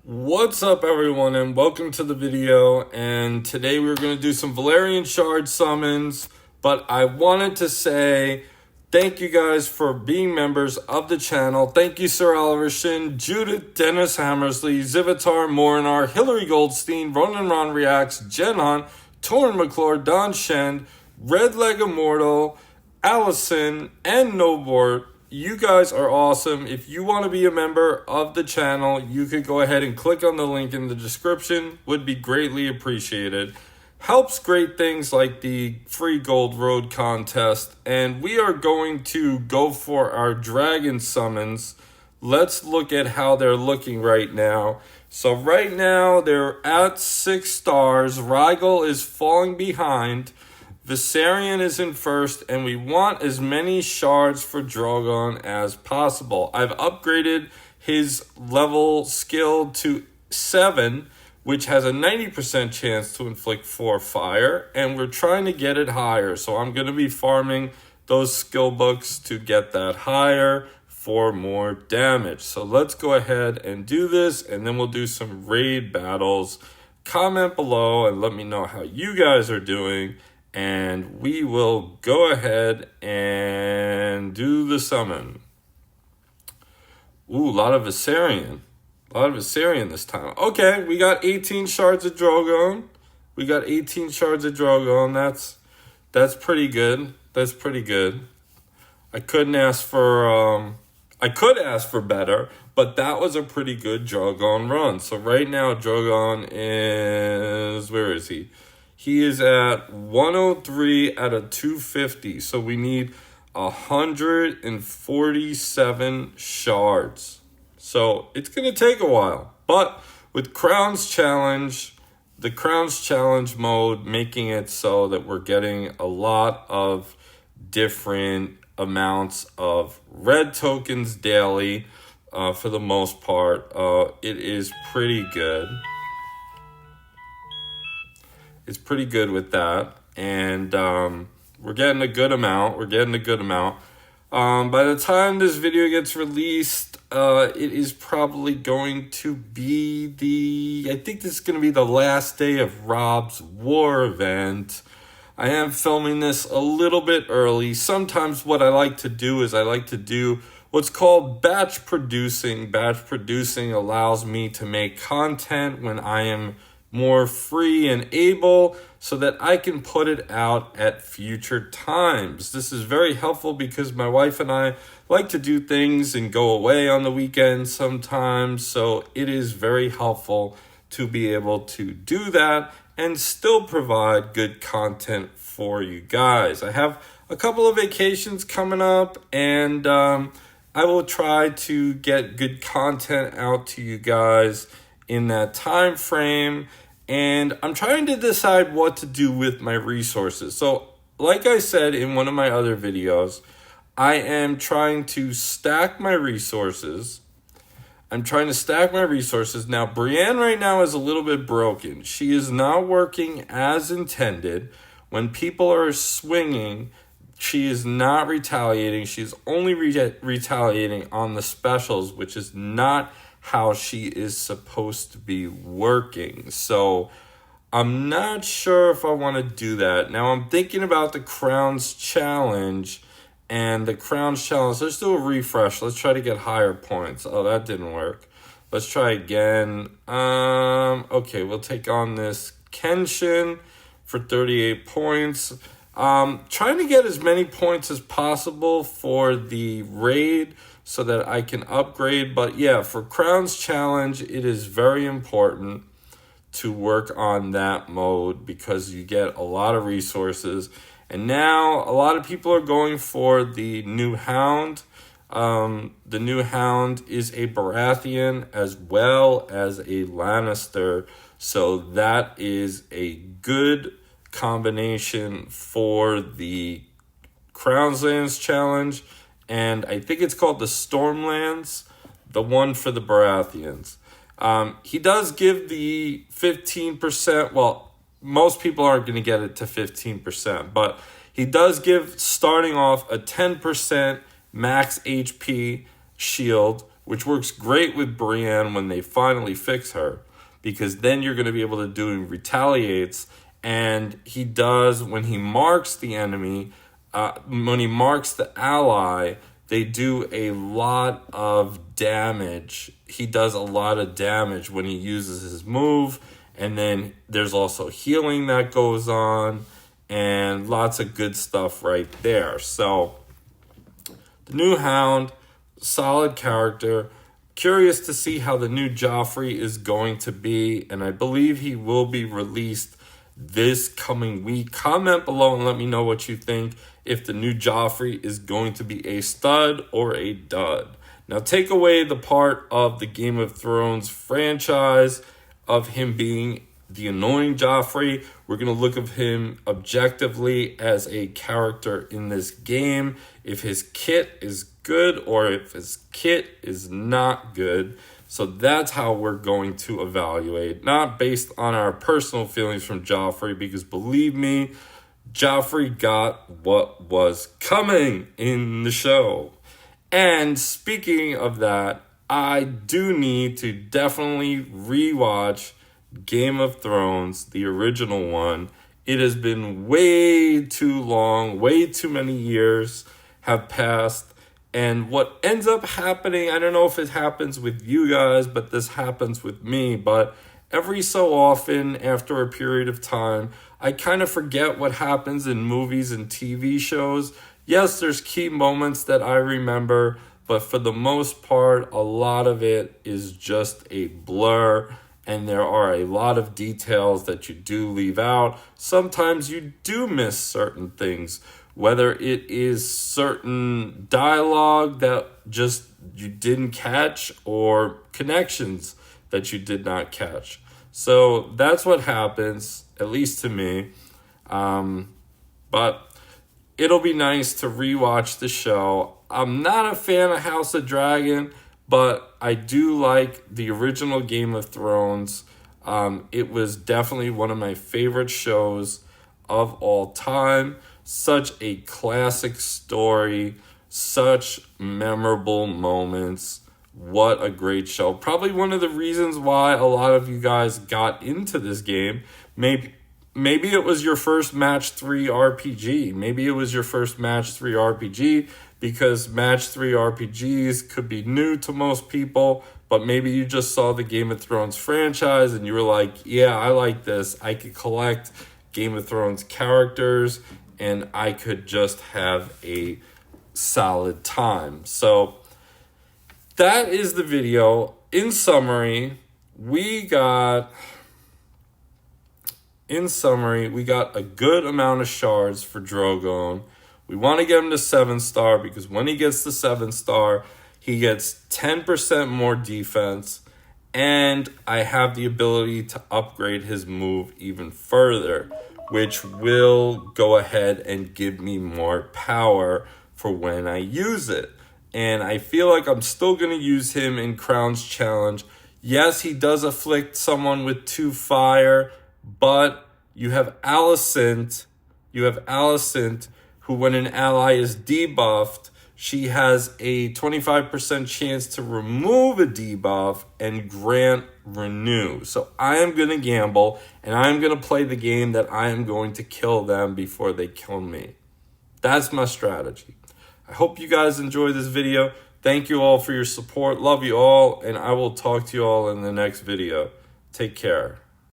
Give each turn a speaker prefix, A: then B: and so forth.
A: What's up, everyone, and welcome to the video. And today we're going to do some VALYRIAN shard summons, but I wanted to say thank you guys for being members of the channel. Thank you, Sir Oliver Shin, Judith, Dennis Hammersley, Zivatar, Morinar, Hillary Goldstein, Ronan Ron Reacts, Jenon, Torrin McClure, Don Shend, Red Leg Immortal, Allison, and Nobort. You guys are awesome. If you want to be a member of the channel, you could go ahead and click on the link in the description. Would be greatly appreciated. Helps great things like the free Gold Road contest. And we are going to go for our dragon summons. Let's look at how they're looking right now. So right now they're at 6 stars. Rigel is falling behind. Viserion is in first, and we want as many shards for Drogon as possible. I've upgraded his level skill to 7, which has a 90% chance to inflict 4 fire, and we're trying to get it higher. So I'm going to be farming those skill books to get that higher for more damage. So let's go ahead and do this, and then we'll do some raid battles. Comment below and let me know how you guys are doing. And we will go ahead and do the summon. Ooh, a lot of Viserion. A lot of Viserion this time. Okay, we got 18 shards of Drogon. That's pretty good. That's pretty good. I could ask for better, but that was a pretty good Drogon run. So right now Drogon is, where is he? He is at 103 out of 250. So we need 147 shards. So it's going to take a while. But with Crown's Challenge, the Crown's Challenge mode, making it so that we're getting a lot of different amounts of red tokens daily for the most part, it is pretty good. It's pretty good with that, and we're getting a good amount. By the time this video gets released, it is probably going to be I think this is going to be the last day of Rob's War event. I am filming this a little bit early. Sometimes what I like to do is I like to do what's called batch producing. Batch producing allows me to make content when I am more free and able so that I can put it out at future times. This is very helpful because my wife and I like to do things and go away on the weekends sometimes. So it is very helpful to be able to do that and still provide good content for you guys. I have a couple of vacations coming up, and I will try to get good content out to you guys in that time frame. And I'm trying to decide what to do with my resources. So like I said in one of my other videos, I am trying to stack my resources. Now, Brienne right now is a little bit broken. She is not working as intended. When people are swinging, she is not retaliating. She's only retaliating on the specials, which is not how she is supposed to be working. So I'm not sure if I want to do that. Now I'm thinking about the Crown's Challenge. And the Crown's Challenge, let's do a refresh. Let's try to get higher points. Oh, that didn't work. Let's try again. Okay, we'll take on this Kenshin for 38 points. Trying to get as many points as possible for the raid so that I can upgrade. But yeah, for Crown's Challenge, it is very important to work on that mode because you get a lot of resources. And now a lot of people are going for the new Hound. The new Hound is a Baratheon as well as a Lannister. So that is a good combination for the Crown's Lands Challenge. And I think it's called the Stormlands, the one for the Baratheons. He does give the 15%, well, most people aren't going to get it to 15%, but he does give, starting off, a 10% max HP shield which works great with Brienne when they finally fix her, because then you're going to be able to do retaliates, and he does, when he marks the enemy, when he marks the ally, they do a lot of damage. He does a lot of damage when he uses his move, and then there's also healing that goes on, and lots of good stuff right there. So, the new Hound, solid character. Curious to see how the new Joffrey is going to be, and I believe he will be released this coming week. Comment below and let me know what you think, if the new Joffrey is going to be a stud or a dud. Now, take away the part of the Game of Thrones franchise of him being the annoying Joffrey. We're going to look at him objectively as a character in this game, if his kit is good or if his kit is not good. So that's how we're going to evaluate, not based on our personal feelings from Joffrey, because believe me, Joffrey got what was coming in the show. And speaking of that, I do need to definitely rewatch Game of Thrones, the original one. It has been way too long, way too many years have passed. And what ends up happening, I don't know if it happens with you guys, but this happens with me. But every so often, after a period of time, I kind of forget what happens in movies and TV shows. Yes, there's key moments that I remember, but for the most part, a lot of it is just a blur. And there are a lot of details that you do leave out. Sometimes you do miss certain things, whether it is certain dialogue that just you didn't catch or connections that you did not catch. So that's what happens, at least to me. But it'll be nice to rewatch the show. I'm not a fan of House of Dragon, but I do like the original Game of Thrones. It was definitely one of my favorite shows of all time. Such a classic story, such memorable moments. What a great show. Probably one of the reasons why a lot of you guys got into this game. Maybe it was your first Match 3 RPG. Maybe it was your first Match 3 RPG, because Match 3 RPGs could be new to most people, but maybe you just saw the Game of Thrones franchise and you were like, yeah, I like this. I could collect Game of Thrones characters and I could just have a solid time. So that is the video. In summary, we got a good amount of shards for Drogon. We want to get him to 7-star, because when he gets to 7-star, he gets 10% more defense, and I have the ability to upgrade his move even further, which will go ahead and give me more power for when I use it. And I feel like I'm still going to use him in Crown's Challenge. Yes, he does afflict someone with 2 fire, but you have Alicent, who, when an ally is debuffed, she has a 25% chance to remove a debuff and grant renew. So I am going to gamble, and I am going to play the game that I am going to kill them before they kill me. That's my strategy. I hope you guys enjoyed this video. Thank you all for your support. Love you all, and I will talk to you all in the next video. Take care.